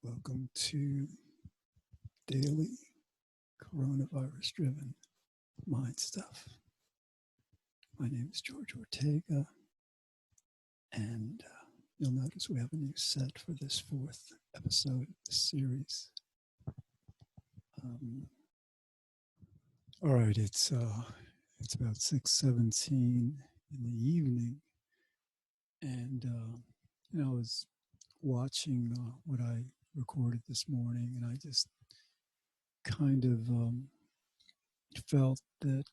Welcome to daily coronavirus-driven mind stuff. My name is George Ortega, and you'll notice we have a new set for this fourth episode of this series. All right, it's about 6:17 in the evening, and I was watching what I recorded this morning, and I just kind of felt that,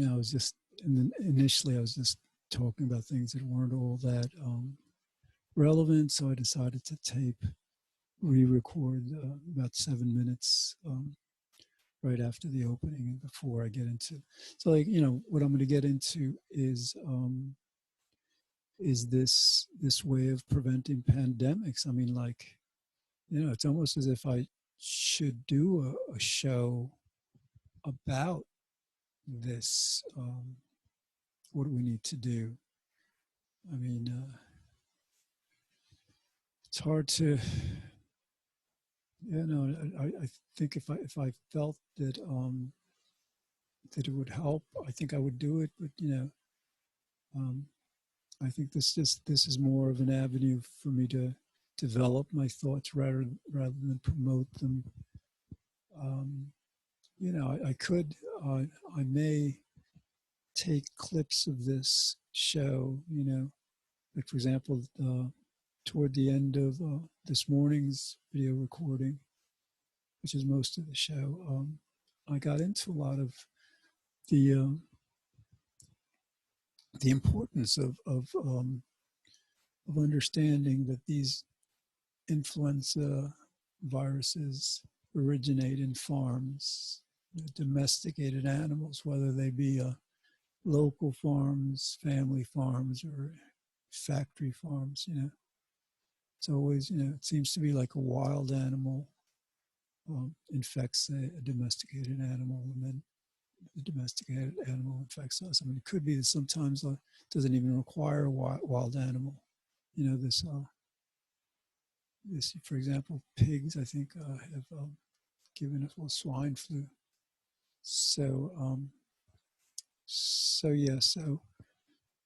I was just, initially I was just talking about things that weren't all that relevant, so I decided to re-record about 7 minutes right after the opening and before I get into, so what I'm going to get into is this way of preventing pandemics. I mean, it's almost as if I should do a show about this. What do we need to do? I mean, it's hard to, I think if I felt that that it would help, I think I would do it. But I think this is more of an avenue for me to develop my thoughts rather than promote them. I may take clips of this show, like for example, toward the end of this morning's video recording, which is most of the show, I got into a lot of the importance of understanding that these influenza viruses originate in farms, domesticated animals, whether they be local farms, family farms, or factory farms. It's always, it seems to be like a wild animal infects a domesticated animal, and then the domesticated animal infects us. I mean, it could be that sometimes it doesn't even require a wild animal. This, for example, pigs, I think, have given us swine flu. So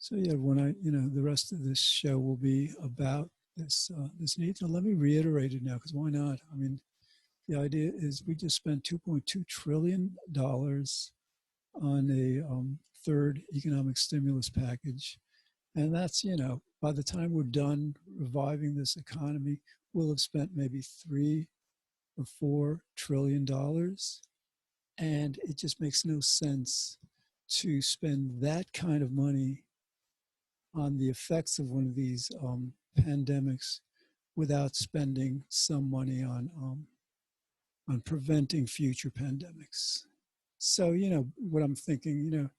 when the rest of this show will be about this need. So let me reiterate it now, because why not? I mean, the idea is we just spent $2.2 trillion on a third economic stimulus package. And that's, by the time we're done reviving this economy, we'll have spent maybe $3 or $4 trillion. And it just makes no sense to spend that kind of money on the effects of one of these pandemics without spending some money on preventing future pandemics. So, what I'm thinking,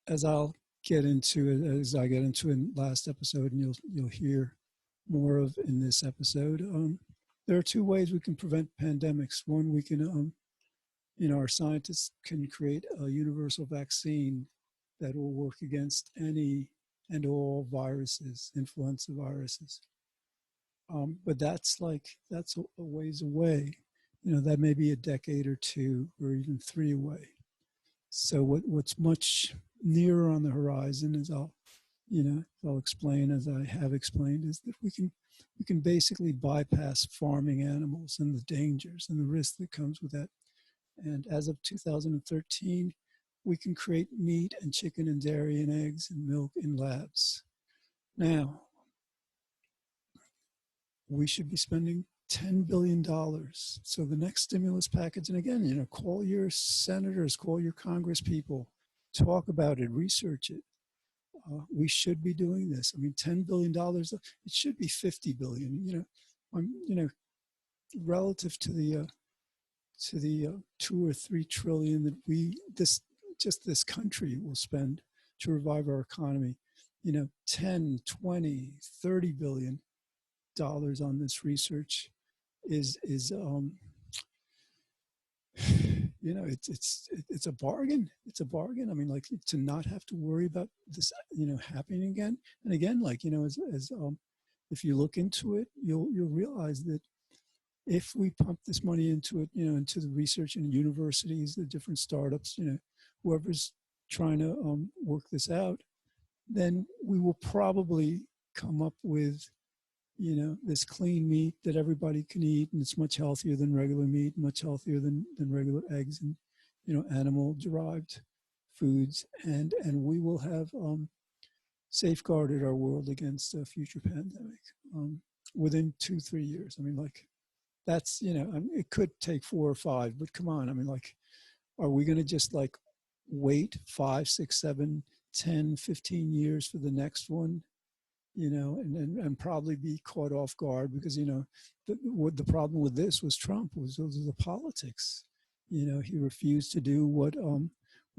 as I get into in last episode, and you'll hear more of in this episode, there are two ways we can prevent pandemics. One, we can, our scientists can create a universal vaccine that will work against any and all viruses, influenza viruses. But that's a ways away. That may be a decade or two or even 3 away. So what's much nearer on the horizon, as I'll explain, as I have explained, is that we can basically bypass farming animals and the dangers and the risk that comes with that. And as of 2013, we can create meat and chicken and dairy and eggs and milk in labs. Now, we should be spending $10 billion. So the next stimulus package, and again, call your senators, call your Congress people, talk about it, research it. We should be doing this. I mean, $10 billion, it should be $50 billion, relative to the 2 or 3 trillion that this country will spend to revive our economy. 10, 20, 30 billion dollars on this research is it's a bargain. It's a bargain. I mean, to not have to worry about this, happening again and again, as if you look into it, you'll realize that if we pump this money into it, into the research in universities, the different startups, whoever's trying to work this out, then we will probably come up with, this clean meat that everybody can eat, and it's much healthier than regular meat, much healthier than regular eggs and, animal-derived foods, and we will have safeguarded our world against a future pandemic within 2-3 years. I mean, like, that's, it could take 4 or 5, but come on. I mean, like, are we going to just like wait 5, 6, 7, 10, 15 years for the next one, and probably be caught off guard because, the problem with this was Trump was the politics. He refused to do what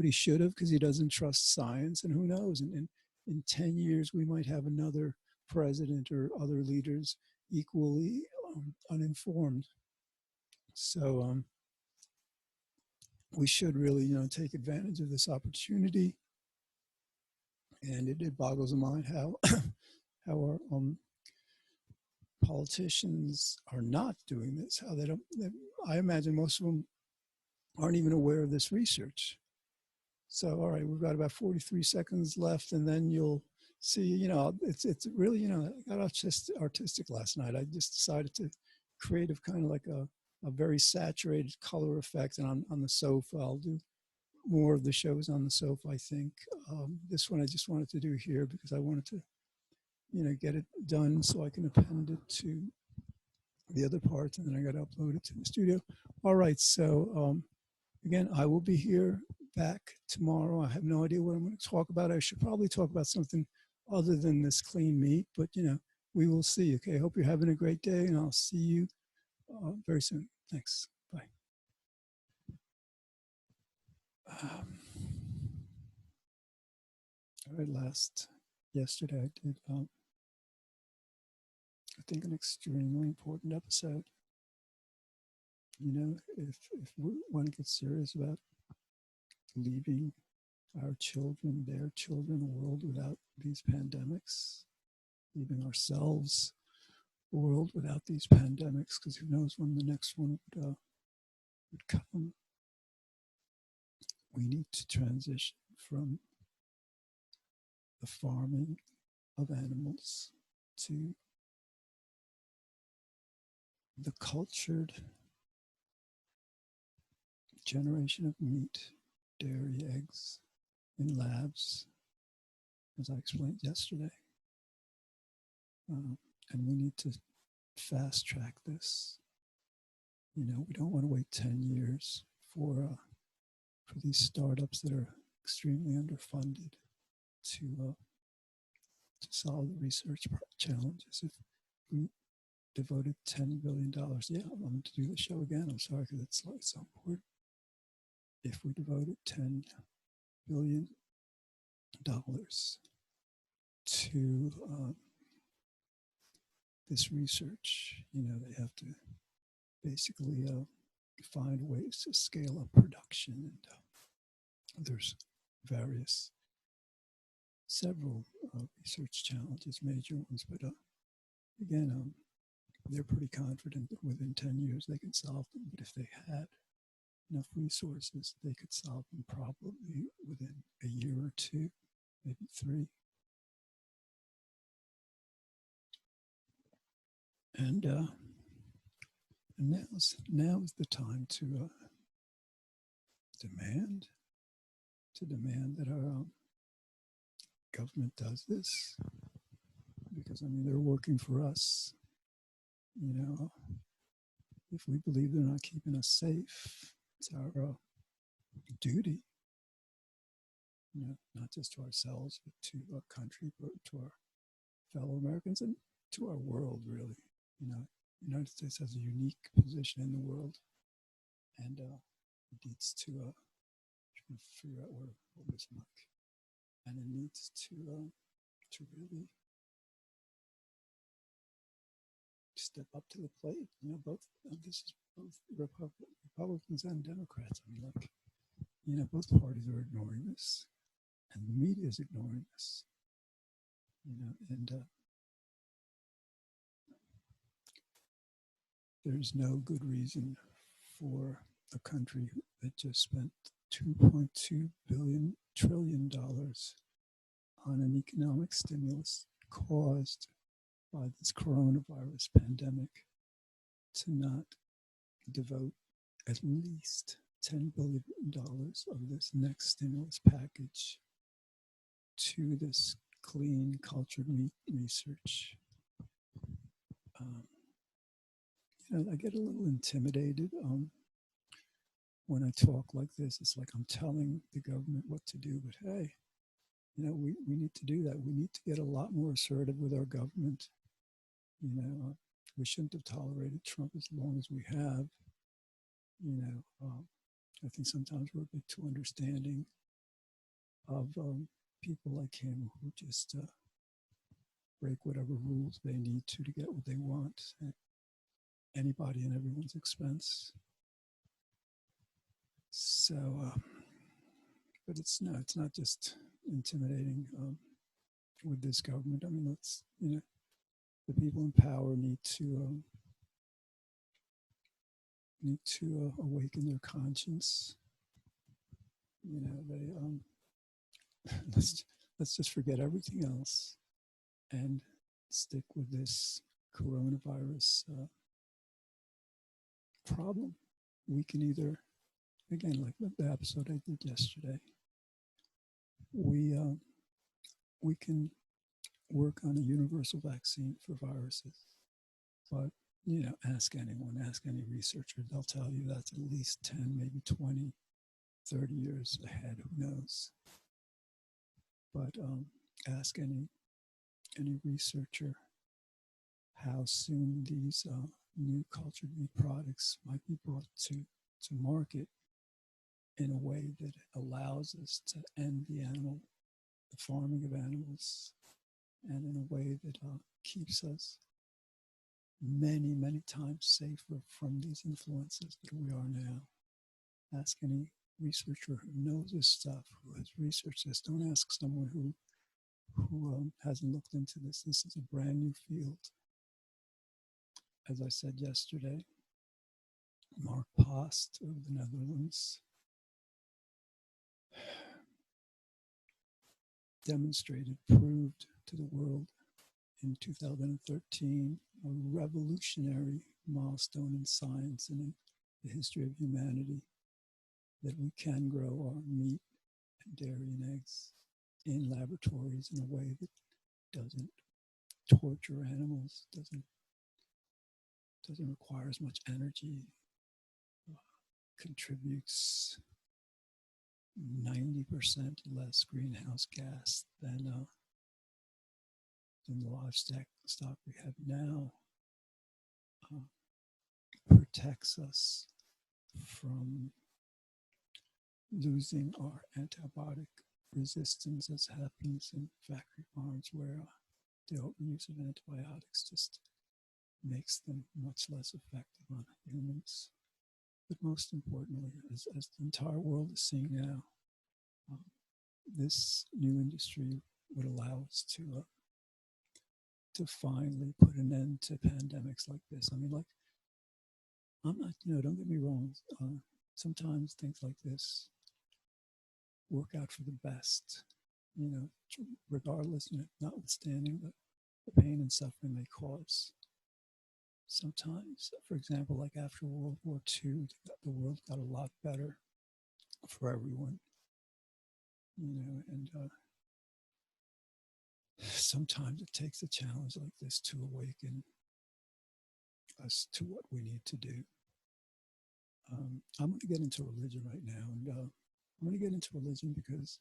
he should have because he doesn't trust science, and who knows, and in 10 years we might have another president or other leaders equally uninformed. So we should really, take advantage of this opportunity. And it boggles the mind how how our politicians are not doing this. How they don't. I imagine most of them aren't even aware of this research. So, all right, we've got about 43 seconds left, and then you'll see. It's really, I got artistic last night. I just decided to create a kind of like a very saturated color effect, and on the sofa, I'll do more of the shows on the sofa, I think. This one I just wanted to do here because I wanted to, get it done so I can append it to the other parts, and then I got to upload it to the studio. All right, so again, I will be here back tomorrow. I have no idea what I'm going to talk about. I should probably talk about something other than this clean meat, but, we will see. Okay, I hope you're having a great day, and I'll see you very soon. Thanks. Bye. All right, yesterday I did, I think, an extremely important episode. If we want to get serious about leaving our children, their children, a world without these pandemics, leaving ourselves a world without these pandemics, because who knows when the next one would come. We need to transition from the farming of animals to the cultured generation of meat, dairy, eggs in labs, as I explained yesterday. And we need to fast track this. We don't want to wait 10 years for these startups that are extremely underfunded to solve the research challenges. If we devoted $10 billion, yeah, I'm going to do the show again. I'm sorry because it's so important. If we devoted $10 billion to this research, they have to basically find ways to scale up production, and there's several research challenges, major ones, but again, they're pretty confident that within 10 years they can solve them, but if they had enough resources, they could solve them probably within a year or 2, maybe 3. And now is the time to demand that our government does this, because they're working for us. If we believe they're not keeping us safe, it's our duty, not just to ourselves, but to our country, but to our fellow Americans and to our world, really. The United States has a unique position in the world, and it needs to figure out where this mic, and it needs to really step up to the plate. This is both Republicans and Democrats. Both parties are ignoring this, and the media is ignoring this. And there's no good reason for a country that just spent 2.2 trillion dollars on an economic stimulus caused by this coronavirus pandemic to not devote at least $10 billion of this next stimulus package to this clean, cultured meat research. I get a little intimidated when I talk like this. It's like I'm telling the government what to do, but hey, we need to do that. We need to get a lot more assertive with our government. We shouldn't have tolerated Trump as long as we have. I think sometimes we're a bit too understanding of people like him who just break whatever rules they need to get what they want at anybody and everyone's expense. So, but it's not just intimidating with this government. I mean, the people in power need to awaken their conscience. They let's just forget everything else and stick with this coronavirus problem. We can either, again, like the episode I did yesterday, we can work on a universal vaccine for viruses, but ask anyone, ask any researcher, they'll tell you that's at least 10, maybe 20, 30 years ahead, who knows. But ask any researcher how soon these new cultured meat products might be brought to market in a way that allows us to end the farming of animals, and in a way that keeps us many, many times safer from these influences that we are now. Ask any researcher who knows this stuff, who has researched this. Don't ask someone who hasn't looked into this. This is a brand new field. As I said yesterday, Mark Post of the Netherlands proved to the world in 2013 a revolutionary milestone in science and in the history of humanity, that we can grow our meat and dairy and eggs in laboratories in a way that doesn't torture animals, doesn't require as much energy, contributes 90% less greenhouse gas than the livestock we have now, protects us from losing our antibiotic resistance, as happens in factory farms, where the overuse of antibiotics just makes them much less effective on humans. But most importantly, as the entire world is seeing now, this new industry would allow us to finally put an end to pandemics like this. I mean, like, I'm not, don't get me wrong. Sometimes things like this work out for the best, regardless, notwithstanding the pain and suffering they cause. Sometimes, for example, like after World War II, the world got a lot better for everyone, and sometimes it takes a challenge like this to awaken us to what we need to do. I'm going to get into religion right now, and I'm going to get into religion because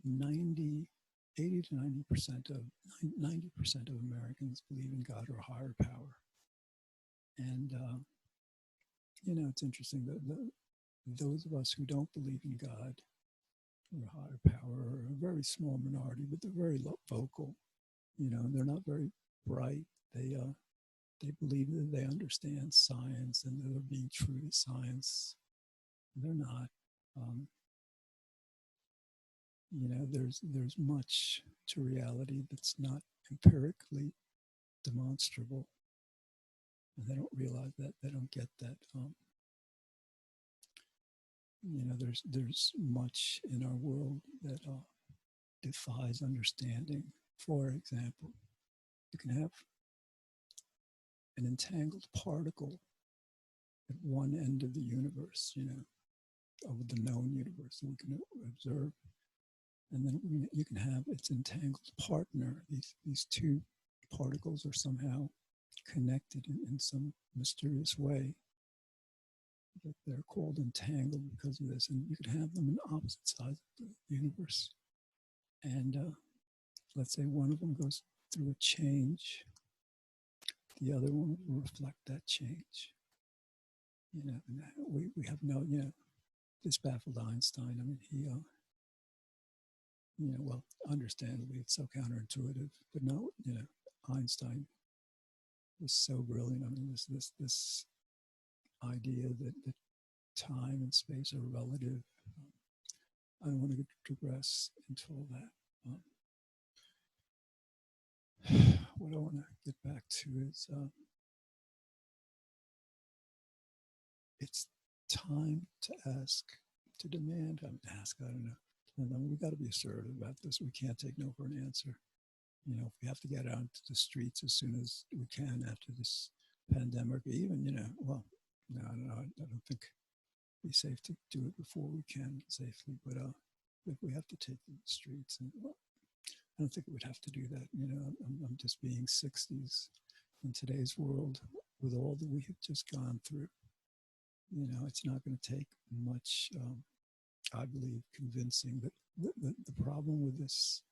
80 to 90% of Americans believe in God or a higher power. And, it's interesting that those of us who don't believe in God or a higher power are a very small minority, but they're very vocal. They're not very bright. They believe that they understand science and they're being true to science. They're not. There's much to reality that's not empirically demonstrable. and they don't realize that, they don't get that. There's much in our world that defies understanding. For example, you can have an entangled particle at one end of the universe, of the known universe that we can observe. And then you can have its entangled partner. These two particles are somehow connected in some mysterious way, that they're called entangled because of this. And you can have them on opposite sides of the universe. And let's say one of them goes through a change, the other one will reflect that change. And we have no, this baffled Einstein. I mean, he, well, understandably, it's so counterintuitive, but no, Einstein was so brilliant. I mean, this idea that time and space are relative. I don't want to digress into all that. What I want to get back to is it's time to ask, to demand, ask, I don't know. And then we got to be assertive about this. We can't take no for an answer. If we have to get out into the streets as soon as we can after this pandemic, even, well, no, I don't know. I don't think it'd be safe to do it before we can safely. But if we have to take to the streets, and well, I don't think it would have to do that. I'm just being 60s in today's world with all that we have just gone through. It's not going to take much, I believe, convincing. But the problem with this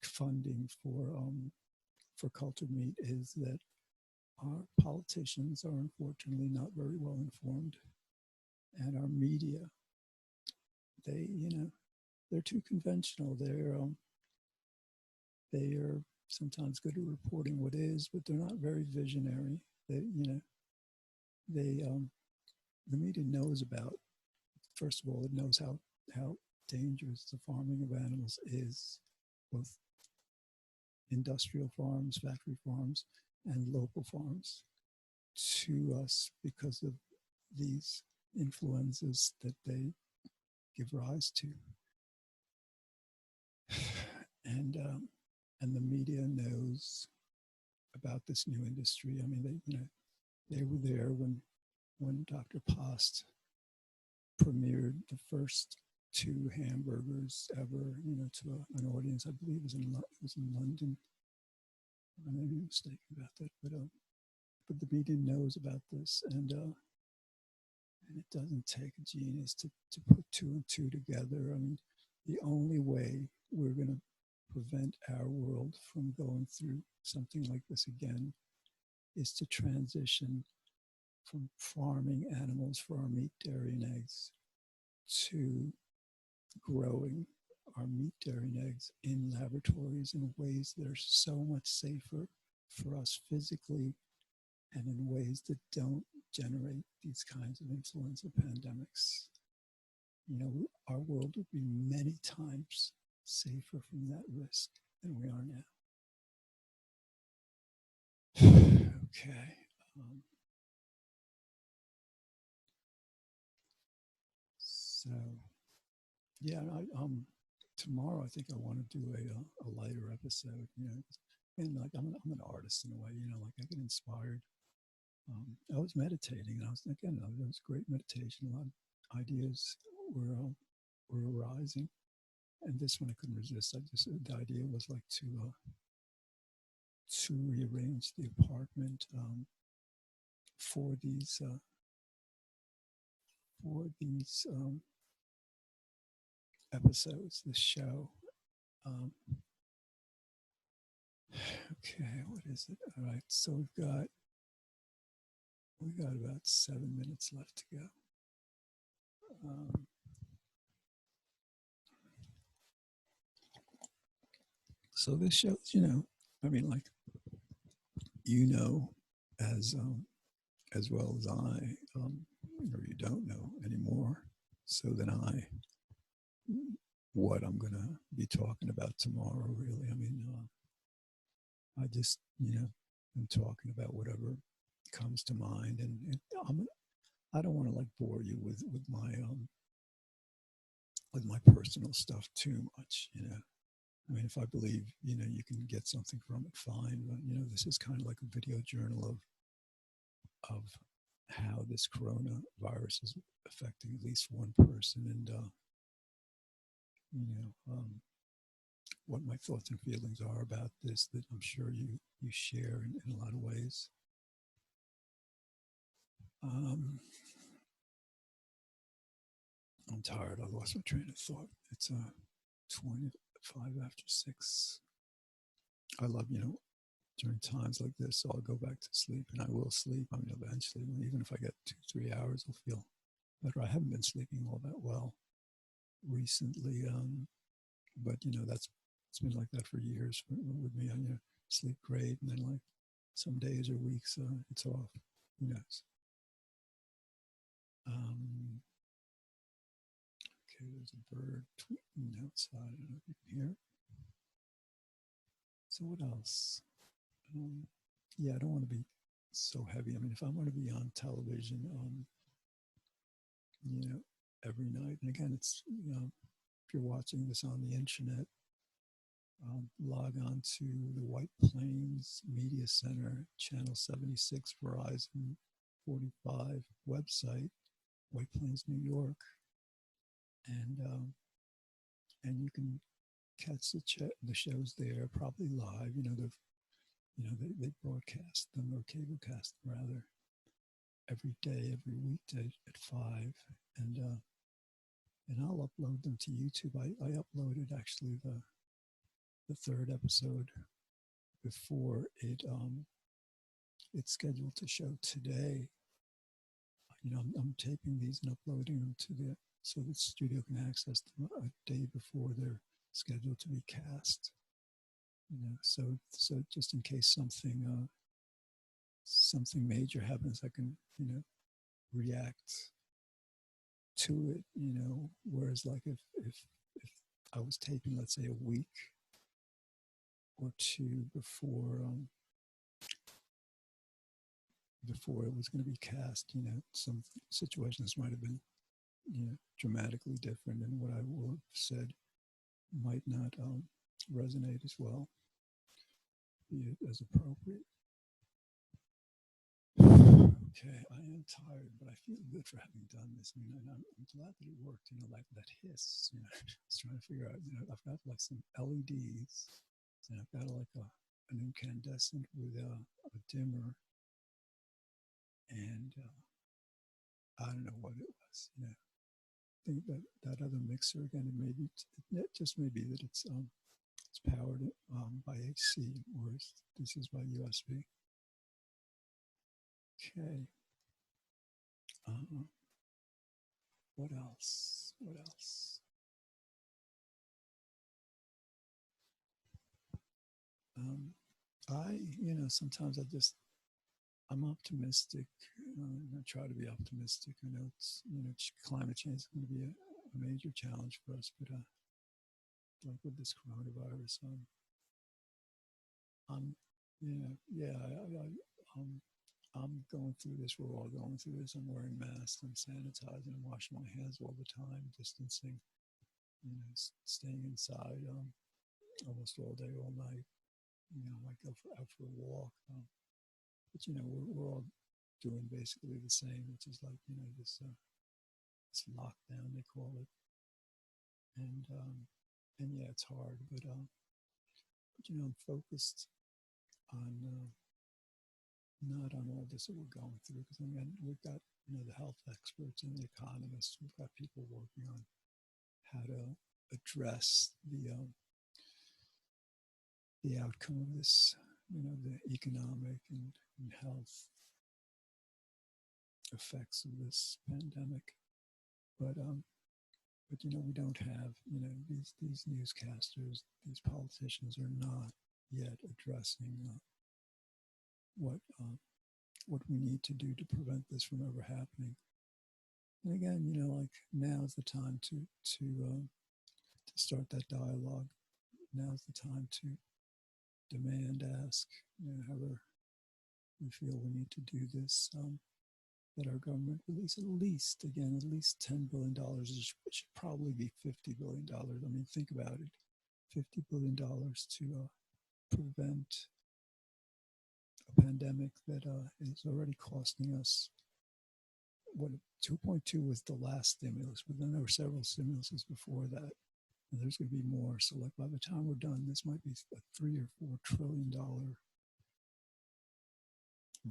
funding for cultured meat is that our politicians are unfortunately not very well informed, and our media, they're too conventional. They are sometimes good at reporting what is, but they're not very visionary. The media knows about, first of all, it knows how dangerous the farming of animals is, both industrial farms, factory farms, and local farms, to us because of these influences that they give rise to. And the media knows about this new industry. I mean, they were there when Dr. Post premiered the first 2 hamburgers ever, to an audience. I believe it was in London. I may be mistaken about that, but the media knows about this, and it doesn't take a genius to put 2 and 2 together. I mean, the only way we're going to prevent our world from going through something like this again is to transition from farming animals for our meat, dairy, and eggs to growing our meat, dairy, and eggs in laboratories in ways that are so much safer for us physically and in ways that don't generate these kinds of influenza pandemics. Our world would be many times safer from that risk than we are now. Okay. So, yeah, tomorrow I think I want to do a lighter episode. And like I'm an artist in a way. Like I get inspired. I was meditating, and I was thinking, it was great meditation. A lot of ideas were arising, and this one I couldn't resist. The idea was like to rearrange the apartment for these episodes, this show. Okay, what is it? All right, so we got about 7 minutes left to go. So this shows, I mean, like, as well as I, or you don't know anymore, so then what I'm going to be talking about tomorrow, really. I mean, I just, and talking about whatever comes to mind. And I don't want to like bore you with my personal stuff too much, you know. I mean, if I believe, you know, you can get something from it, fine. But, you know, this is kind of like a video journal of how this coronavirus is affecting at least one person, and, you know, what my thoughts and feelings are about this that I'm sure you share in a lot of ways. Um, I'm tired. I lost my train of thought. It's 25 after 6. I love, you know, during times like this, I'll go back to sleep, and I will sleep. I mean, eventually, even if I get 2, 3 hours, I'll feel better. I haven't been sleeping all that well recently, but you know, it's been like that for years with me. I, you know, sleep great, and then like some days or weeks, it's off. Who knows? Um, okay, there's a bird tweeting outside. I don't know if you can hear it. So what else? Yeah, I don't want to be so heavy. I mean, if I want to be on television, you know, every night, and again, it's, you know, if you're watching this on the internet, log on to the White Plains Media Center, Channel 76, Verizon 45 website, White Plains, New York, and you can catch the shows there, probably live. You know, they broadcast them, or cablecast them rather, every day, every weekday at 5, and I'll upload them to YouTube. I uploaded actually the third episode before it's scheduled to show today. You know, I'm taping these and uploading them to the so the studio can access them a day before they're scheduled to be cast. You know, so just in case something major happens, I can, you know, react to it. You know, whereas like if I was taping, let's say, a week or two before it was going to be cast, you know, some situations might have been, you know, dramatically different, and what I will have said might not resonate as well, be it as appropriate. Okay, I am tired, but I feel good for having done this. I mean, I'm glad that it worked. You know, like that hiss. You know, I was trying to figure out. You know, I've got like some LEDs, and I've got like an incandescent with a dimmer, and I don't know what it was. You know, I think that other mixer again. It just may be that it's powered by AC, whereas this is by USB. Okay. What else? What else? You know, sometimes I'm optimistic. I try to be optimistic. I know it's, you know, climate change is going to be a major challenge for us, but like with this coronavirus, I'm, you know, yeah, I'm going through this. We're all going through this. I'm wearing masks. I'm sanitizing. I'm washing my hands all the time, distancing. You know, staying inside almost all day, all night. You know, I might go out for a walk. But you know, we're all doing basically the same, which is like, you know, this lockdown they call it, and yeah, it's hard, but you know, I'm focused on not on all this that we're going through, because I mean, we've got, you know, the health experts and the economists. We've got people working on how to address the outcome of this, you know, the economic and health effects of this pandemic. But you know, we don't have, you know, these newscasters, these politicians are not yet addressing what we need to do to prevent this from ever happening. And again, you know, like now is the time to start that dialogue. Now is the time to demand, ask, you know, however we feel we need to do this, that our government release at least, again, at least $10 billion. It should probably be $50 billion. I mean, think about it. $50 billion to prevent a pandemic that is already costing us, what, 2.2 was the last stimulus, but then there were several stimuluses before that. And there's going to be more. So, like, by the time we're done, this might be a $3 or $4 trillion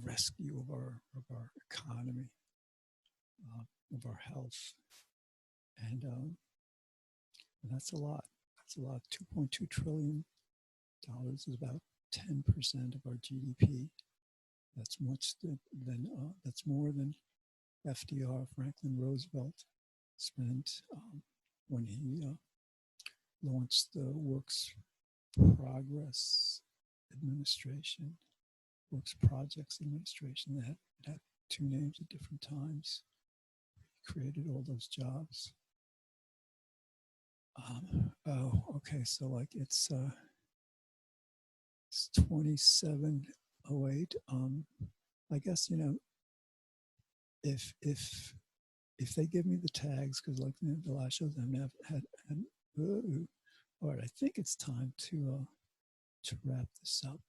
rescue of our economy, of our health, and that's a lot. That's a lot. $2.2 trillion is about 10% of our GDP. That's that's more than FDR, Franklin Roosevelt, spent when he launched the Works Progress Administration, Works Projects Administration. It had two names at different times. He created all those jobs. Oh, okay. So like it's 2708. I guess, if they give me the tags, because like the last shows I've had all right, I think it's time to wrap this up.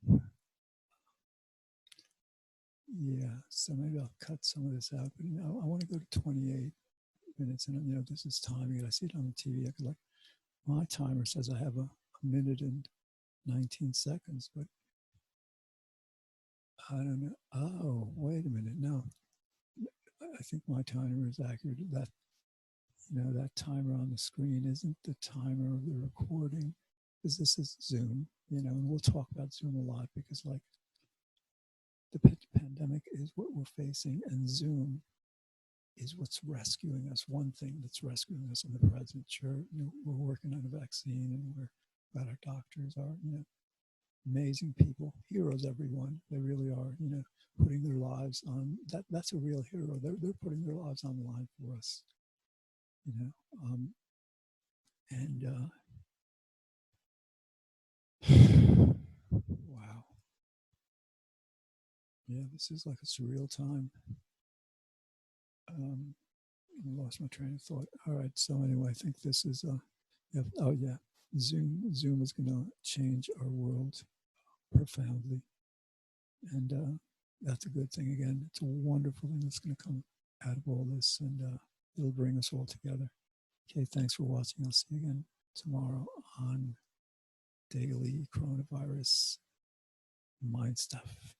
Yeah, so maybe I'll cut some of this out, but I want to go to 28 minutes, and this is timing. I see it on the TV. I could, like, my timer says I have a minute and 19 seconds, but I don't know. Oh, wait a minute. No, I think my timer is accurate. That timer on the screen isn't the timer of the recording, because this is Zoom, and we'll talk about Zoom a lot, because like the pandemic is what we're facing, and Zoom is what's rescuing us. One thing that's rescuing us in the present. Sure, we're working on a vaccine, and our doctors are, amazing people, heroes, everyone. They really are, putting their lives on, that's a real hero. They're putting their lives on the line for us, and wow. Yeah, this is like a surreal time. I lost my train of thought. All right, so anyway, I think this is oh yeah, Zoom is going to change our world profoundly, and that's a good thing. Again, it's a wonderful thing that's going to come out of all this, and it'll bring us all together. Okay, thanks for watching. I'll see you again tomorrow on Daily Coronavirus Mind Stuff.